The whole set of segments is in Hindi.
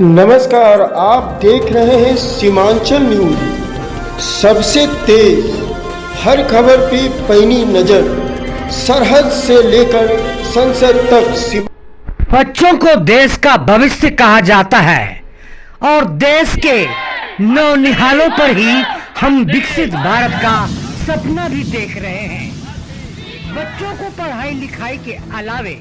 नमस्कार, आप देख रहे हैं सीमांचल न्यूज। सबसे तेज हर खबर पे पैनी नजर, सरहद से लेकर संसद तक। बच्चों को देश का भविष्य कहा जाता है और देश के नौनिहालों पर ही हम विकसित भारत का सपना भी देख रहे हैं। बच्चों को पढ़ाई लिखाई के अलावे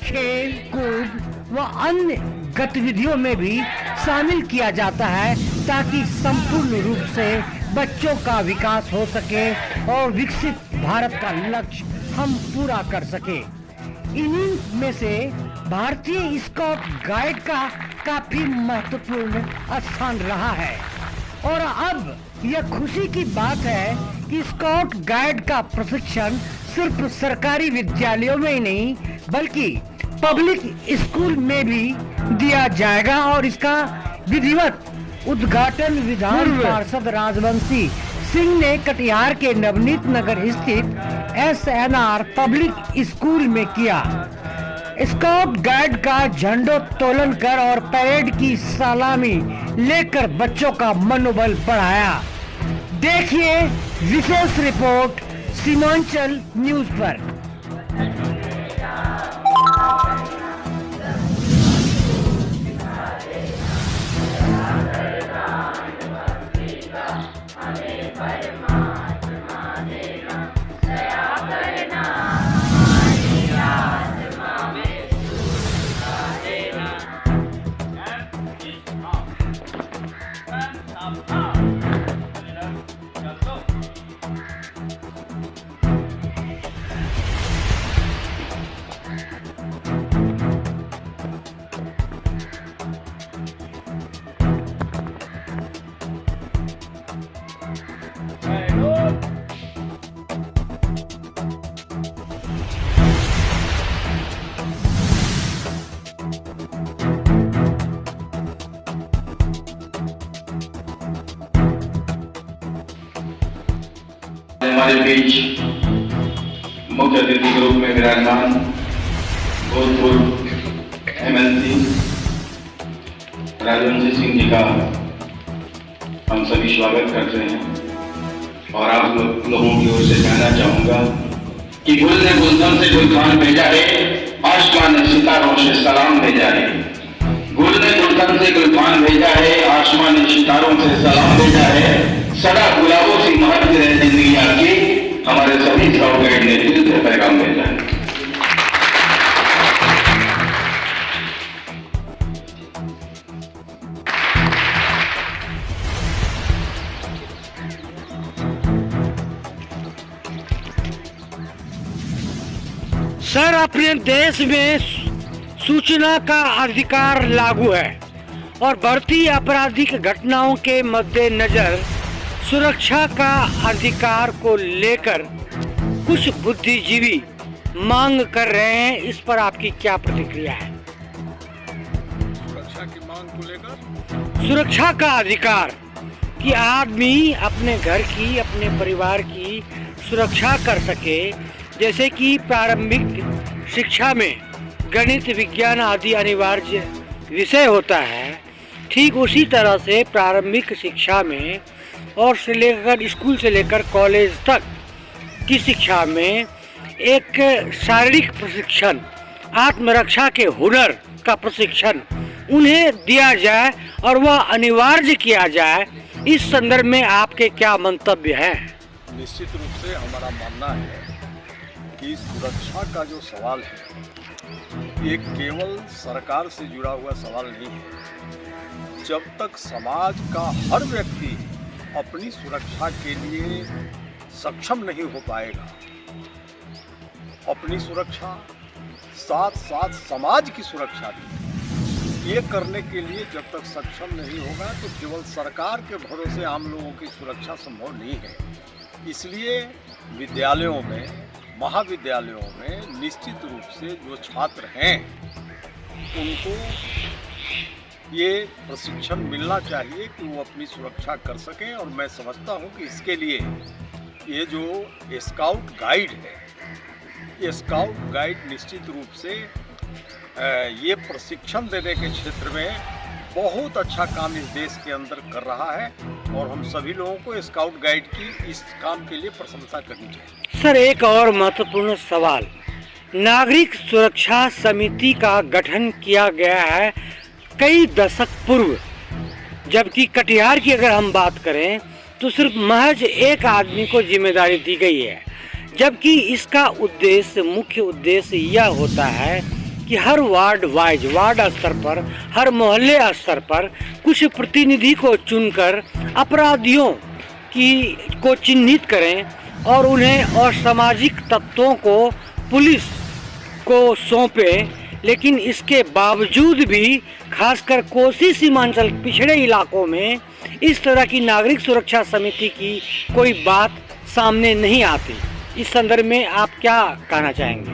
खेल कूद व अन्य गतिविधियों में भी शामिल किया जाता है ताकि संपूर्ण रूप से बच्चों का विकास हो सके और विकसित भारत का लक्ष्य हम पूरा कर सके। इन्हीं में से भारतीय स्काउट गाइड का काफी महत्वपूर्ण स्थान रहा है और अब यह खुशी की बात है कि स्काउट गाइड का प्रशिक्षण सिर्फ सरकारी विद्यालयों में ही नहीं बल्कि पब्लिक स्कूल में भी दिया जाएगा और इसका विधिवत उद्घाटन विधान पार्षद राजवंशी सिंह ने कटिहार के नवनीत नगर स्थित SNR पब्लिक स्कूल में किया। स्काउट गाइड का झंडोत्तोलन कर और परेड की सलामी लेकर बच्चों का मनोबल बढ़ाया। देखिए विशेष रिपोर्ट सीमांचल न्यूज पर। हमारे बीच मुख्य अतिथि के रूप में विराजमान भूतपूर्व MLC राजवंशी सिंह जी का हम सभी स्वागत करते हैं और आप लोगों की ओर से कहना चाहूँगा कि गुल ने गुलशन से गुलखान भेजा है, आसमान ने सितारों से सलाम भेजा है। गुल ने गुलशन से गुलखान भेजा है, आसमान ने सितारों से सलाम भेजा है। सदा गुलाबों से महक रहे जिंदगी आपकी, हमारे सभी स्काउट गाइड ने दिल से पैगाम भेजा है। सर, अपने देश में सूचना का अधिकार लागू है और बढ़ती आपराधिक घटनाओं के मद्देनजर सुरक्षा का अधिकार को लेकर कुछ बुद्धिजीवी मांग कर रहे हैं। इस पर आपकी क्या प्रतिक्रिया है? सुरक्षा की मांग को लेकर सुरक्षा का अधिकार कि आदमी अपने घर की अपने परिवार की सुरक्षा कर सके, जैसे कि प्रारंभिक शिक्षा में गणित विज्ञान आदि अनिवार्य विषय होता है, ठीक उसी तरह से प्रारंभिक शिक्षा में और से लेकर स्कूल से लेकर कॉलेज तक की शिक्षा में एक शारीरिक प्रशिक्षण, आत्मरक्षा के हुनर का प्रशिक्षण उन्हें दिया जाए और वह अनिवार्य किया जाए। इस संदर्भ में आपके क्या मंतव्य हैं? निश्चित रूप से हमारा मानना है कि सुरक्षा का जो सवाल है ये केवल सरकार से जुड़ा हुआ सवाल नहीं है। जब तक समाज का हर व्यक्ति अपनी सुरक्षा के लिए सक्षम नहीं हो पाएगा, अपनी सुरक्षा साथ साथ समाज की सुरक्षा भी ये करने के लिए जब तक सक्षम नहीं होगा तो केवल सरकार के भरोसे आम लोगों की सुरक्षा संभव नहीं है। इसलिए विद्यालयों में, महाविद्यालयों में निश्चित रूप से जो छात्र हैं उनको ये प्रशिक्षण मिलना चाहिए कि वो अपनी सुरक्षा कर सकें। और मैं समझता हूँ कि इसके लिए ये जो स्काउट गाइड है, ये स्काउट गाइड निश्चित रूप से ये प्रशिक्षण देने के क्षेत्र में बहुत अच्छा काम इस देश के अंदर कर रहा है और हम सभी लोगों को स्काउट गाइड की इस काम के लिए प्रशंसा करनी चाहिए। सर, एक और महत्वपूर्ण सवाल, नागरिक सुरक्षा समिति का गठन किया गया है कई दशक पूर्व, जबकि कटिहार की अगर हम बात करें तो सिर्फ महज एक आदमी को जिम्मेदारी दी गई है, जबकि इसका उद्देश्य, मुख्य उद्देश्य यह होता है कि हर वार्ड वाइज, वार्ड स्तर पर, हर मोहल्ले स्तर पर कुछ प्रतिनिधि को चुनकर अपराधियों को चिन्हित करें और उन्हें असामाजिक तत्वों को पुलिस को सौंपें। लेकिन इसके बावजूद भी खासकर कोसी सीमांचल पिछड़े इलाकों में इस तरह की नागरिक सुरक्षा समिति की कोई बात सामने नहीं आती। इस संदर्भ में आप क्या कहना चाहेंगे?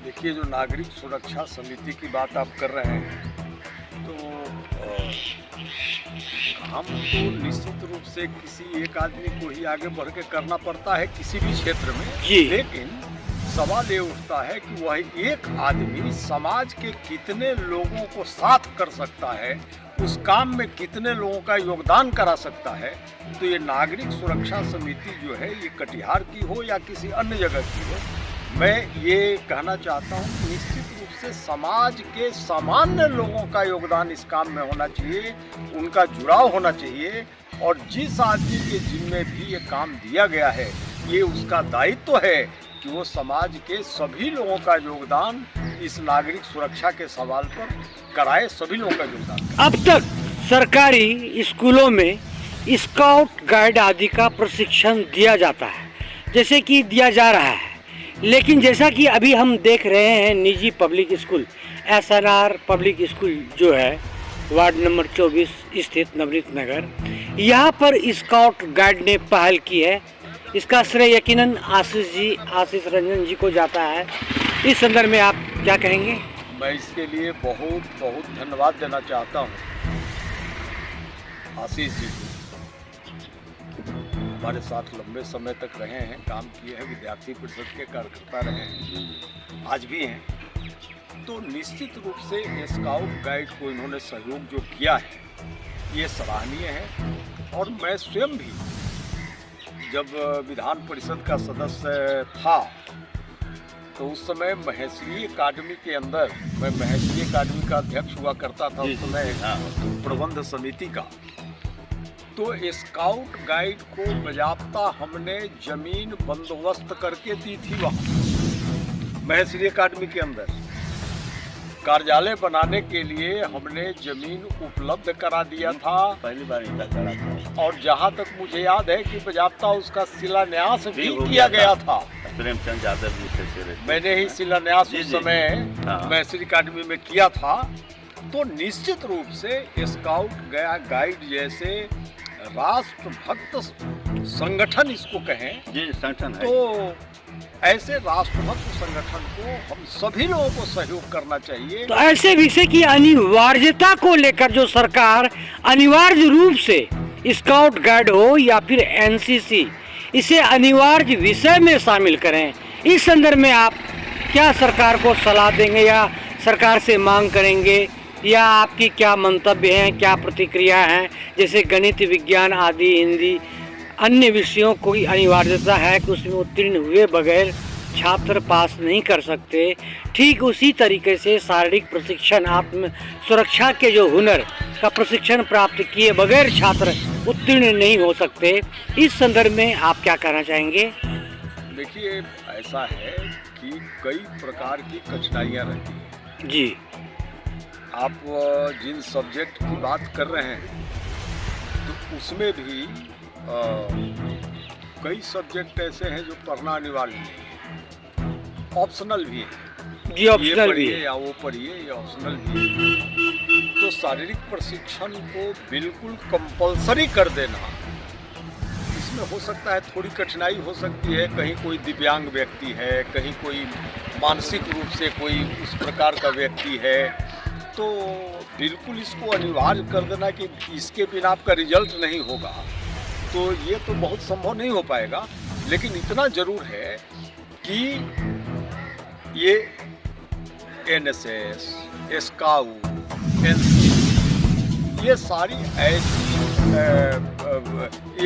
देखिए, जो नागरिक सुरक्षा समिति की बात आप कर रहे हैं तो हम तो निश्चित रूप से किसी एक आदमी को ही आगे बढ़ के करना पड़ता है किसी भी क्षेत्र में जी। लेकिन सवाल ये उठता है कि वह एक आदमी समाज के कितने लोगों को साथ कर सकता है, उस काम में कितने लोगों का योगदान करा सकता है। तो ये नागरिक सुरक्षा समिति जो है, ये कटिहार की हो या किसी अन्य जगह की हो, मैं ये कहना चाहता हूँ कि निश्चित रूप से समाज के सामान्य लोगों का योगदान इस काम में होना चाहिए, उनका जुड़ाव होना चाहिए और जिस आदमी के जिम्मे भी ये काम दिया गया है, ये उसका दायित्व है कि वो समाज के सभी लोगों का योगदान इस नागरिक सुरक्षा के सवाल पर कराए, सभी लोगों का योगदान। अब तक सरकारी स्कूलों में स्काउट गाइड आदि का प्रशिक्षण दिया जाता है, जैसे कि दिया जा रहा है, लेकिन जैसा कि अभी हम देख रहे हैं निजी public school, SNR public school जो है वार्ड नंबर 24 स्थित नवनीत नगर, यहाँ पर स्काउट गाइड ने पहल की है। इसका श्रेय यकीनन आशीष रंजन जी को जाता है। इस संदर्भ में आप क्या कहेंगे? मैं इसके लिए बहुत बहुत धन्यवाद देना चाहता हूँ आशीष जी को। हमारे साथ लंबे समय तक रहे हैं, काम किए हैं, विद्यार्थी परिषद के कार्यकर्ता रहे हैं, आज भी हैं। तो निश्चित रूप से स्काउट गाइड को इन्होंने सहयोग जो किया है ये सराहनीय है। और मैं स्वयं भी जब विधान परिषद का सदस्य था तो उस समय महेश्वरी अकादमी के अंदर, मैं महेश्वरी अकादमी का अध्यक्ष हुआ करता था उस समय प्रबंध समिति का। तो स्काउट गाइड को बाज़ाब्ता हमने जमीन बंदोबस्त करके दी थी वहाँ महेश्वरी अकादमी के अंदर। कार्यालय बनाने के लिए हमने जमीन उपलब्ध करा दिया था, पहली बार चढ़ा था। और जहाँ तक मुझे याद है कि बाज़ाब्ता उसका शिलान्यास भी किया गया था। प्रेमचंद यादव जी से मैंने ही शिलान्यास उस समय महेश्वरी अकादमी में किया था। तो निश्चित रूप से स्काउट गाइड जैसे राष्ट्रभक्त संगठन इसको कहें जी, संगठन है, तो ऐसे राष्ट्रभक्त संगठन को हम सभी लोगों को सहयोग करना चाहिए। तो ऐसे विषय की अनिवार्यता को लेकर जो सरकार अनिवार्य रूप से स्काउट गाइड हो या फिर NCC, इसे अनिवार्य विषय में शामिल करें, इस संदर्भ में आप क्या सरकार को सलाह देंगे या सरकार से मांग करेंगे, या आपकी क्या मंतव्य हैं, क्या प्रतिक्रिया हैं? जैसे गणित, विज्ञान आदि, हिंदी, अन्य विषयों को अनिवार्यता है कि उसमें उत्तीर्ण हुए बगैर छात्र पास नहीं कर सकते, ठीक उसी तरीके से शारीरिक प्रशिक्षण, आत्म सुरक्षा के जो हुनर का प्रशिक्षण प्राप्त किए बगैर छात्र उत्तीर्ण नहीं हो सकते। इस संदर्भ में आप क्या कहना चाहेंगे? देखिए, ऐसा है कि कई प्रकार की कठिनाइयाँ रहती हैं जी। आप जिन सब्जेक्ट की बात कर रहे हैं तो उसमें भी कई सब्जेक्ट ऐसे हैं जो पढ़ना अनिवार्य नहीं है, ऑप्शनल भी है। जी, ऑप्शनल भी है या वो पढ़िए, ये ऑप्शनल भी है। तो शारीरिक प्रशिक्षण को बिल्कुल कंपलसरी कर देना, इसमें हो सकता है थोड़ी कठिनाई हो सकती है। कहीं कोई दिव्यांग व्यक्ति है, कहीं कोई मानसिक रूप से कोई उस प्रकार का व्यक्ति है, तो बिल्कुल इसको अनिवार्य कर देना कि इसके बिना आपका रिजल्ट नहीं होगा, तो ये तो बहुत संभव नहीं हो पाएगा। लेकिन इतना जरूर है कि ये NSS, स्काउट, NCC ये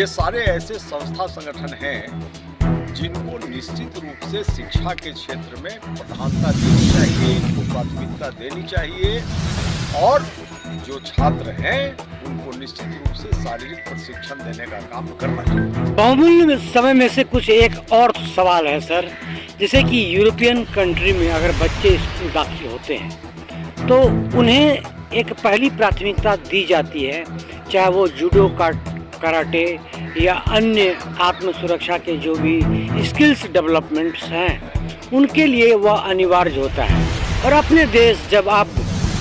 सारे ऐसे संस्था संगठन हैं जिनको निश्चित रूप से शिक्षा के क्षेत्र में प्रधानता देनी चाहिए, इनको प्राथमिकता देनी चाहिए और जो छात्र हैं उनको निश्चित रूप से शारीरिक प्रशिक्षण देने का काम करना चाहिए। बहुमूल्य समय में से कुछ एक और सवाल है सर, जैसे कि यूरोपियन कंट्री में अगर बच्चे स्कूल दाखिल होते हैं तो उन्हें एक पहली प्राथमिकता दी जाती है, चाहे वो जूडो कराटे या अन्य आत्म सुरक्षा के जो भी स्किल्स डेवलपमेंट्स हैं उनके लिए वह अनिवार्य होता है। और अपने देश जब आप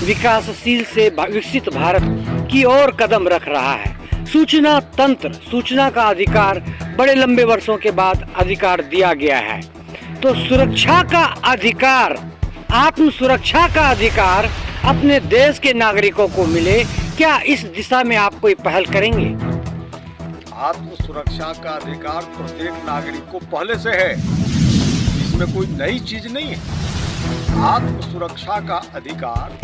विकासशील से विकसित भारत की ओर कदम रख रहा है, सूचना तंत्र, सूचना का अधिकार बड़े लंबे वर्षों के बाद अधिकार दिया गया है, तो सुरक्षा का अधिकार, आत्म सुरक्षा का अधिकार अपने देश के नागरिकों को मिले, क्या इस दिशा में आप कोई पहल करेंगे? आत्म सुरक्षा का अधिकार प्रत्येक नागरिक को पहले से है, इसमें कोई नई चीज नहीं है। आत्म सुरक्षा का अधिकार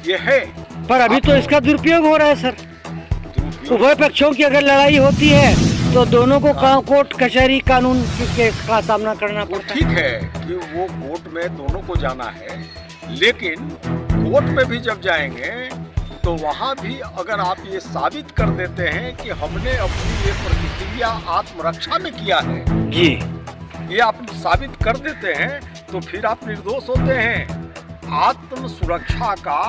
ये है, पर अभी तो इसका दुरुपयोग हो रहा है सर। उभय पक्षों की अगर लड़ाई होती है तो दोनों को कोर्ट कचहरी कानून का सामना करना पड़ता है। ठीक है कि वो कोर्ट में दोनों को जाना है, लेकिन कोर्ट में भी जब जाएंगे तो वहाँ भी अगर आप ये साबित कर देते हैं कि हमने अपनी ये प्रतिक्रिया आत्मरक्षा में किया है जी, ये आप साबित कर देते हैं तो फिर आप निर्दोष होते हैं। आत्म सुरक्षा का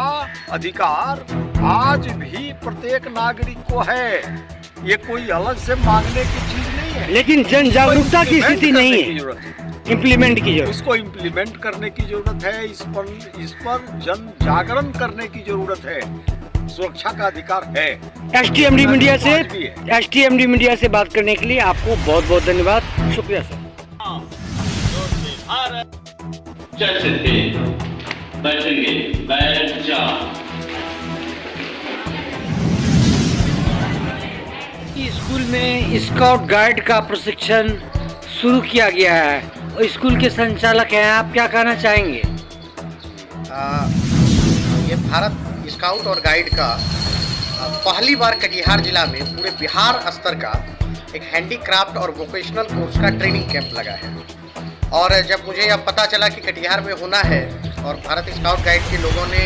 अधिकार आज भी प्रत्येक नागरिक को है, ये कोई अलग से मांगने की चीज नहीं है। लेकिन जन जागरूकता की स्थिति नहीं है, इम्प्लीमेंट की जरूरत, उसको इम्प्लीमेंट करने की जरूरत है, इस पर जन जागरण करने की जरूरत है। सुरक्षा का अधिकार है। एसटीएमडी मीडिया से बात करने के लिए आपको बहुत बहुत धन्यवाद, शुक्रिया सर। चल सकते बैठेंगे, बैठ जा। स्कूल में स्काउट गाइड का प्रशिक्षण शुरू किया गया है और स्कूल के संचालक हैं, आप क्या कहना चाहेंगे? ये भारत स्काउट और गाइड का पहली बार कटिहार जिला में पूरे बिहार स्तर का एक हैंडीक्राफ्ट और वोकेशनल कोर्स का ट्रेनिंग कैंप लगा है। और जब मुझे अब पता चला कि कटिहार में होना है और भारत स्काउट गाइड के लोगों ने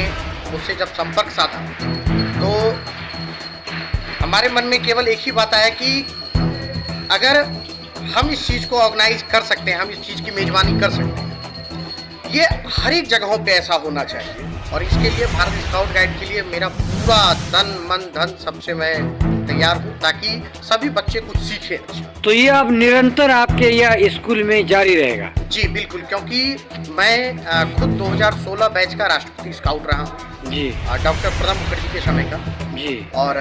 मुझसे जब संपर्क साधा तो हमारे मन में केवल एक ही बात आया कि अगर हम इस चीज़ को ऑर्गेनाइज कर सकते हैं, हम इस चीज़ की मेज़बानी कर सकते हैं, ये हर एक जगहों पे ऐसा होना चाहिए। और इसके लिए भारत स्काउट गाइड के लिए मेरा पूरा तन मन धन सबसे मैं तैयार हूँ ताकि सभी बच्चे कुछ सीखें। अच्छा, तो ये अब निरंतर आपके यह स्कूल में जारी रहेगा? जी बिल्कुल, क्योंकि मैं खुद 2016 बैच का राष्ट्रपति स्काउट रहा हूँ जी, डॉक्टर प्रणब मुखर्जी के समय का जी, और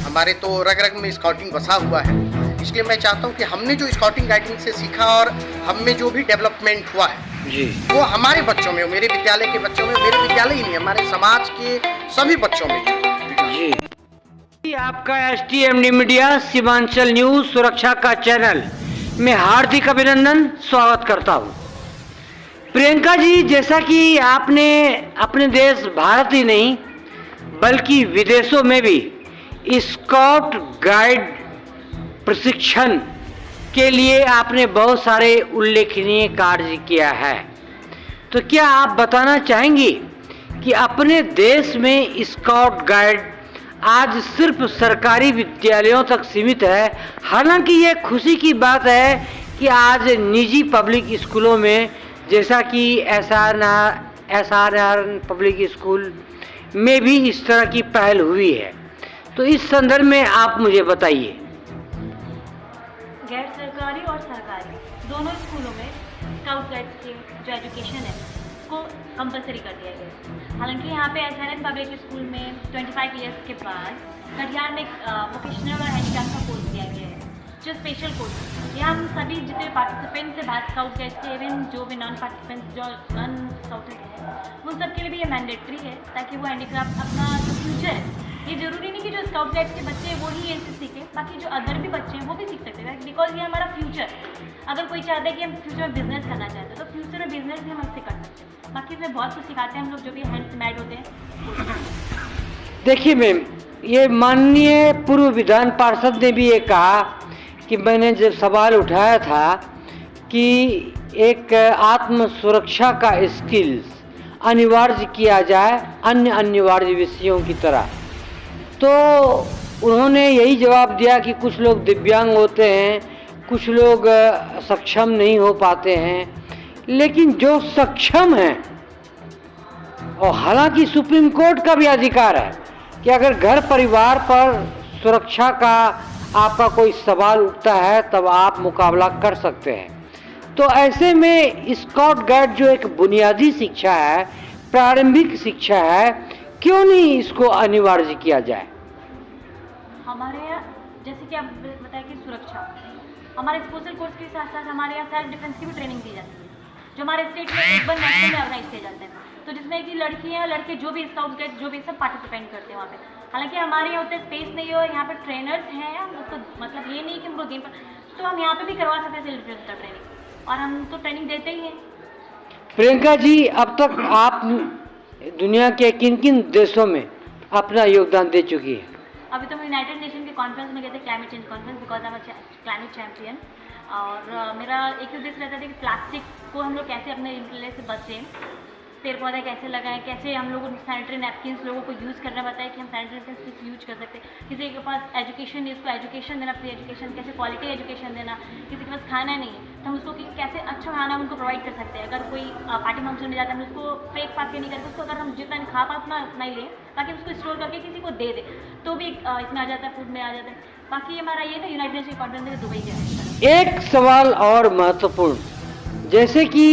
हमारे तो रग रग में स्काउटिंग बसा हुआ है। इसलिए मैं चाहता हूँ कि हमने जो स्काउटिंग गाइडिंग से सीखा और हम में जो भी डेवलपमेंट हुआ है जी, वो हमारे बच्चों में, मेरे विद्यालय के बच्चों में, मेरे विद्यालय ही नहीं, हमारे समाज के सभी बच्चों में जी। आपका एसटीएमडी मीडिया सीमांचल न्यूज सुरक्षा का चैनल में हार्दिक अभिनंदन, स्वागत करता हूँ। प्रियंका जी, जैसा कि आपने अपने देश भारत ही नहीं बल्कि विदेशों में भी स्काउट गाइड प्रशिक्षण के लिए आपने बहुत सारे उल्लेखनीय कार्य किया है, तो क्या आप बताना चाहेंगी कि अपने देश में स्काउट गाइड आज सिर्फ सरकारी विद्यालयों तक सीमित है? हालांकि ये खुशी की बात है कि आज निजी पब्लिक स्कूलों में, जैसा कि एसआरआर पब्लिक स्कूल में भी इस तरह की पहल हुई है, तो इस संदर्भ में आप मुझे बताइए। गैर सरकारी और सरकारी दोनों स्कूलों में स्काउट गाइड की जो एजुकेशन है उसको कंपलसरी कर दिया गया है। हालांकि यहाँ पे एसआरएन पब्लिक स्कूल में 25 इयर्स के बाद कटिहार में वोकेशनल और हैंडीक्राफ्ट का कोर्स दिया गया है, जो स्पेशल कोर्स है। यहाँ हम सभी जितने पार्टिसिपेंट्स हैं भारत स्काउट गाइड के, इवन जो भी नॉन पार्टिसिपेंट्स जो नॉन स्काउटेड हैं, उन सब के लिए भी ये मैंडेटरी है ताकि वो हैंडीक्राफ्ट अपना जो फ्यूचर है, ये जरूरी नहीं कि जो स्काउट गाइड्स के बच्चे हैं वो ही ये सीखें, बाकी जो अदर भी बच्चे हैं वो भी सीख सकते हैं, बिकॉज ये हमारा फ्यूचर है। अगर कोई चाहता है कि हम फ्यूचर में बिजनेस करना चाहते हैं तो फ्यूचर में बिजनेस भी हम इससे कर सकते हैं। बाकी इसमें बहुत कुछ सिखाते हैं हम लोग जो भी हैंड्स मैड होते हैं। देखिए मैम, ये माननीय पूर्व विधान पार्षद ने भी ये कहा कि मैंने जब सवाल उठाया था कि एक आत्म सुरक्षा का स्किल्स अनिवार्य किया जाए अन्य अनिवार्य विषयों की तरह, तो उन्होंने यही जवाब दिया कि कुछ लोग दिव्यांग होते हैं, कुछ लोग सक्षम नहीं हो पाते हैं, लेकिन जो सक्षम हैं, और हालांकि सुप्रीम कोर्ट का भी अधिकार है कि अगर घर परिवार पर सुरक्षा का आपका कोई सवाल उठता है तब आप मुकाबला कर सकते हैं। तो ऐसे में स्काउट गाइड जो एक बुनियादी शिक्षा है, प्रारंभिक शिक्षा है, क्यों नहीं इसको अनिवार्य किया जाए? हमारे यहाँ जैसे कि आप बताया कि सुरक्षा, हमारे स्पेशल कोर्स के साथ साथ हमारे यहाँ सेल्फ डिफेंस की भी ट्रेनिंग दी जाती है, जो हमारे स्टेट में एक बार नेशनल में ऑर्गेनाइज किए जाते हैं, तो जिसमें कि लड़कियाँ लड़के जो भी स्काउट गाइड जो भी सब पार्टिसिपेट करते हैं वहाँ पे। हालांकि हमारे यहाँ उतने स्पेस नहीं है और यहाँ पर ट्रेनर्स हैं, तो मतलब ये नहीं कि हमको गेम पर, तो हम यहाँ पे भी करवा सकते हैं सेल्फ डिफेंस का ट्रेनिंग, और हम तो ट्रेनिंग देते ही हैं। प्रियंका जी, अब तक आप दुनिया के किन किन देशों में अपना योगदान दे चुकी है? अभी तो मैं यूनाइटेड नेशन के कॉन्फ्रेंस में गए थे, climate change conference, because I am climate champion. और मेरा एक उद्देश्य रहता था कि प्लास्टिक को हम लोग कैसे अपने इंप्ले से बचें, पेड़ पौधे कैसे लगाएं, कैसे हम लोग सैनिटरी नैपकिन्स लोगों को यूज़ करना बताएं कि हम सैनिटरी नैपकिन्स यूज कर सकते हैं। किसी के पास एजुकेशन है, उसको एजुकेशन देना, फ्री एजुकेशन, कैसे क्वालिटी एजुकेशन देना। किसी के पास खाना नहीं है तो हम उसको कैसे अच्छा खाना उनको प्रोवाइड कर सकते हैं। अगर कोई पार्टी फंक्शन में जाता है हम उसको फेंक फाक के नहीं करते, उसको अगर हम जितना खा पा उतना ही लें, ताकि उसको स्टोर करके किसी को दे दे, तो भी इसमें आ जाता है, फूड में आ जाता है। बाकी हमारा ये ना यूनाइटेड नेशन कॉन्फ्रेंस में दुबई गया। एक सवाल और महत्वपूर्ण, जैसे कि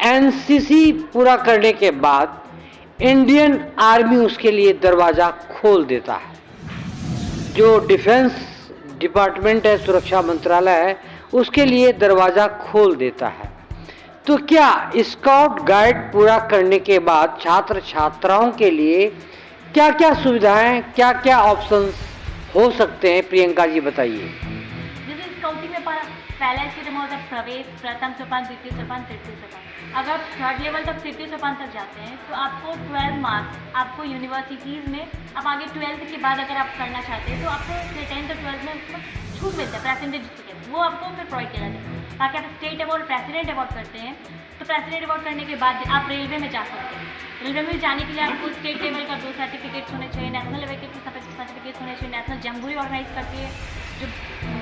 एनसीसी पूरा करने के बाद इंडियन आर्मी उसके लिए दरवाज़ा खोल देता है, जो डिफेंस डिपार्टमेंट है, सुरक्षा मंत्रालय है, उसके लिए दरवाज़ा खोल देता है। तो क्या स्काउट गाइड पूरा करने के बाद छात्र छात्राओं के लिए क्या क्या सुविधाएं, क्या क्या ऑप्शंस हो सकते हैं? प्रियंका जी बताइए। जैसे स्काउटिंग में पहला स्टेज में होता है प्रवेश, प्रथम सोपान, द्वितीय सोपान, तृतीय सोपान। अगर आप थर्ड लेवल तक, तृतीय सोपान तक जाते हैं तो आपको 12 मार्क्स, आपको यूनिवर्सिटीज़ में आप आगे 12th के बाद अगर आप करना चाहते हैं तो आपको 10th और 12th में छूट मिलता है, परसेंटेज टिकट, वो आपको फिर प्रोवाइड किया जाता है। ताकि आप स्टेट अवार्ड, प्रेसिडेंट अवार्ड करते हैं, तो प्रेसिडेंट अवार्ड करने के बाद आप रेलवे में जा सकते हैं। रेलवे में जाने के लिए आपको स्टेट लेवल का 2 सर्टिफिकेट्स होने चाहिए, नेशनल लेवल के सर्टिफिकेट्स होने चाहिए। नेशनल जम्बूरी ऑर्गेनाइज करती है, जो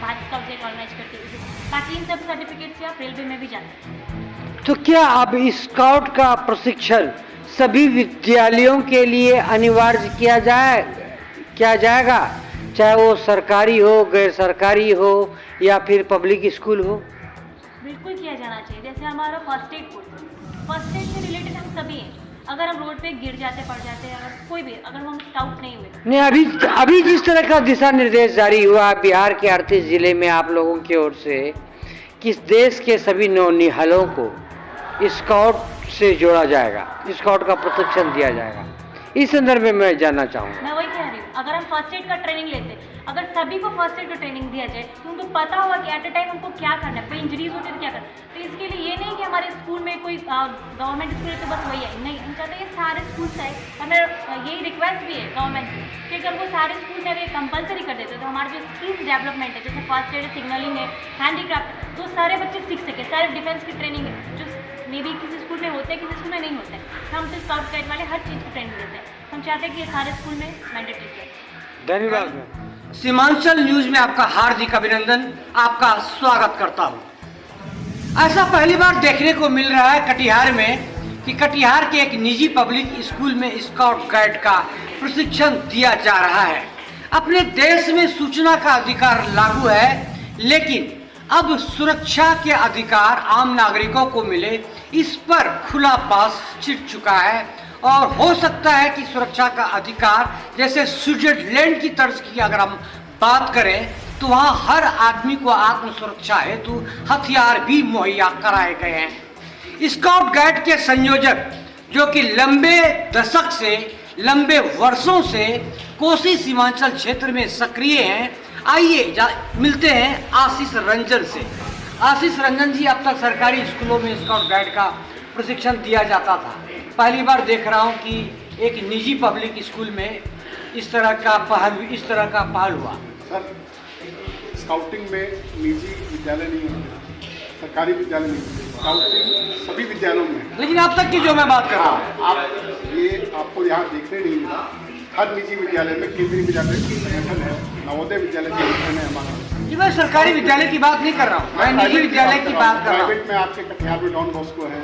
भारत स्काउट गाइड ऑर्गेनाइज करती है, ताकि इन सब सर्टिफिकेट से आप रेलवे में भी जा सकते हैं। तो क्या अब स्काउट का प्रशिक्षण सभी विद्यालयों के लिए अनिवार्य किया जाएगा, चाहे वो सरकारी हो, गैर सरकारी हो या फिर पब्लिक स्कूल हो? बिल्कुल किया जाना चाहिए। जैसे हमारा first aid course, first aid से रिलेटेड हम सभी हैं। अगर हम रोड पे गिर जाते, पड़ जाते हैं, अगर कोई भी, अगर हम स्काउट नहीं हुए, नहीं, अभी जिस तरह का दिशा निर्देश जारी हुआ बिहार के 38 जिले में आप लोगों की ओर से, किस देश के सभी नौनिहालों को स्काउट से जोड़ा जाएगा, स्काउट का प्रशिक्षण दिया जाएगा, इस संदर्भ में मैं जानना चाहूँगा। मैं वही कह रही हूँ, अगर हम फर्स्ट एड का ट्रेनिंग लेते, अगर सभी को फर्स्ट एड का ट्रेनिंग दिया जाए तो उनको पता होगा कि एट अ टाइम हमको क्या करना है, कोई इंजरीज होती है तो क्या करना है। तो इसके लिए ये नहीं कि हमारे स्कूल में कोई गवर्नमेंट स्कूल है तो बस वही है, नहीं, हम चाहते हैं सारे स्कूल से। और मेरा यही रिक्वेस्ट भी है गवर्नमेंट से कि अगर वो सारे स्कूल में अगर कंपलसरी कर देते तो हमारे जो स्किल्स डेवलपमेंट है, जैसे फर्स्ट एड, सिग्नलिंग है, हैंडीक्राफ्ट, तो सारे बच्चे सीख सके। सेल्फ डिफेंस की ट्रेनिंग है, जो मे बी किसी स्कूल में होते हैं, किसी स्कूल में नहीं होते हैं। हम तो स्काउट गाइड वाले हर चीज़ की ट्रेनिंग देते हैं। हम चाहते हैं कि ये सारे स्कूल में मैंडेटरी है। धन्यवाद। सीमांचल न्यूज में आपका हार्दिक अभिनंदन, आपका स्वागत करता हूं। ऐसा पहली बार देखने को मिल रहा है कटिहार में कि कटिहार के एक निजी पब्लिक स्कूल में स्काउट गाइड का प्रशिक्षण दिया जा रहा है। अपने देश में सूचना का अधिकार लागू है, लेकिन अब सुरक्षा के अधिकार आम नागरिकों को मिले, इस पर खुला बास छिड़ चुका है। और हो सकता है कि सुरक्षा का अधिकार जैसे स्विट्जरलैंड की तर्ज की अगर हम बात करें तो वहाँ हर आदमी को आत्म सुरक्षा हेतु हथियार भी मुहैया कराए गए हैं। स्काउट गाइड के संयोजक, जो कि लंबे दशक से, लंबे वर्षों से कोसी सीमांचल क्षेत्र में सक्रिय हैं, आइए मिलते हैं आशीष रंजन से। आशीष रंजन जी, अब तक सरकारी स्कूलों में स्काउट गाइड का प्रशिक्षण दिया जाता था, पहली बार देख रहा हूं कि एक निजी पब्लिक स्कूल में इस तरह का पहल हुआ? सर, स्काउटिंग में निजी विद्यालय नहीं होते, सरकारी विद्यालय नहीं होते, स्काउटिंग सभी विद्यालयों में है। लेकिन अब तक की जो मैं बात कर रहा हूँ, आपको यहाँ देखने नहीं मिला। हर निजी विद्यालय में केंद्रीय विद्यालय की संगठन है, नवोदय विद्यालय का संगठन है हमारा। कि मैं सरकारी विद्यालय की बात नहीं कर रहा हूँ, मैं निजी विद्यालय की बात कर रहा हूँ। प्राइवेट में आपके कटिहार में डॉन बॉस्को है,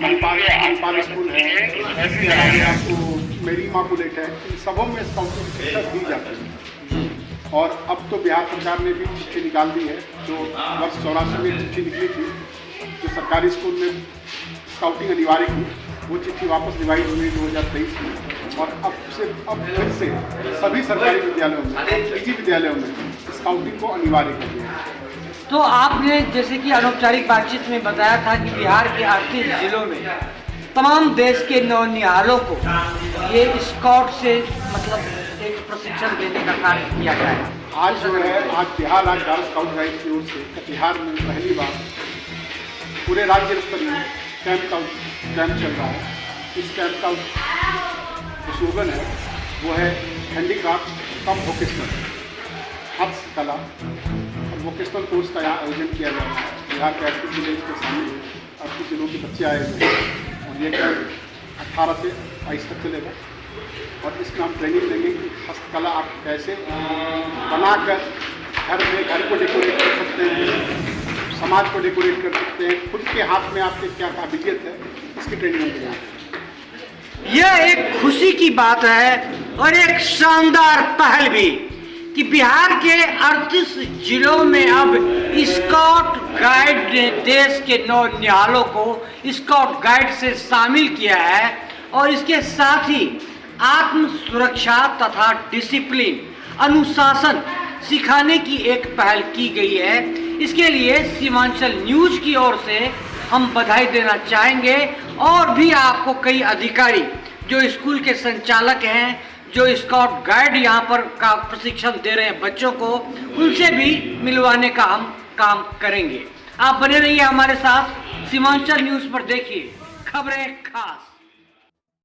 मनपाल स्कूल है, ऐसे आपको मेरी इमाकुलेट है, इन सबों में स्काउटिंग की शिक्षा दी जाती है। और अब तो बिहार सरकार ने भी चिट्ठी निकाल दी है, जो वर्ष 84 में चिट्ठी निकली थी, जो सरकारी स्कूल में स्काउटिंग अनिवार्य थी, वो चिट्ठी वापस रिवाइज हुई 2023 में। और अब फिर से सभी सरकारी विद्यालयों में, निजी विद्यालयों में स्काउटिंग को अनिवार्य कर दिया। तो आपने जैसे कि अनौपचारिक बातचीत में बताया था कि बिहार के 38 जिलों में तमाम देश के नौनिहालों को ये स्काउट से मतलब एक प्रशिक्षण देने का कार्य किया गया है। आज जो है, आज बिहार राज्य भारत स्काउट गाइड की ओर से कटिहार में पहली बार पूरे राज्य स्तर में कैंप चल रहा है। इस कैंप का जो स्लोगन है वो है हैंडीक्राफ्ट कम वोकेशनल, हस्तकला और वोकेशनल कोर्स का यहाँ आयोजन किया जा रहा है। बिहार के 38 जिले के शामिल 38 जिलों के बच्चे आए हुए हैं और ये कैंप 18 से 22 तक चलेगा। और इसमें हम ट्रेनिंग देंगे कि हस्तकला आप कैसे बनाकर घर को डेकोरेट कर सकते हैं, समाज को डेकोरेट कर सकते हैं, खुद के हाथ में आपके क्या काबिलियत है, इसकी ट्रेनिंग हम देंगे। यह एक खुशी की बात है और एक शानदार पहल भी कि बिहार के 38 जिलों में अब स्काउट गाइड ने देश के नौनिहालों को स्काउट गाइड से शामिल किया है। और इसके साथ ही आत्म सुरक्षा तथा डिसिप्लिन, अनुशासन सिखाने की एक पहल की गई है। इसके लिए सीमांचल न्यूज की ओर से हम बधाई देना चाहेंगे। और भी आपको कई अधिकारी जो स्कूल के संचालक हैं, जो स्काउट गाइड यहाँ पर का प्रशिक्षण दे रहे हैं बच्चों को, उनसे भी मिलवाने का हम काम करेंगे। आप बने रहिए हमारे साथ। सीमांचल न्यूज पर देखिए खबरें खास।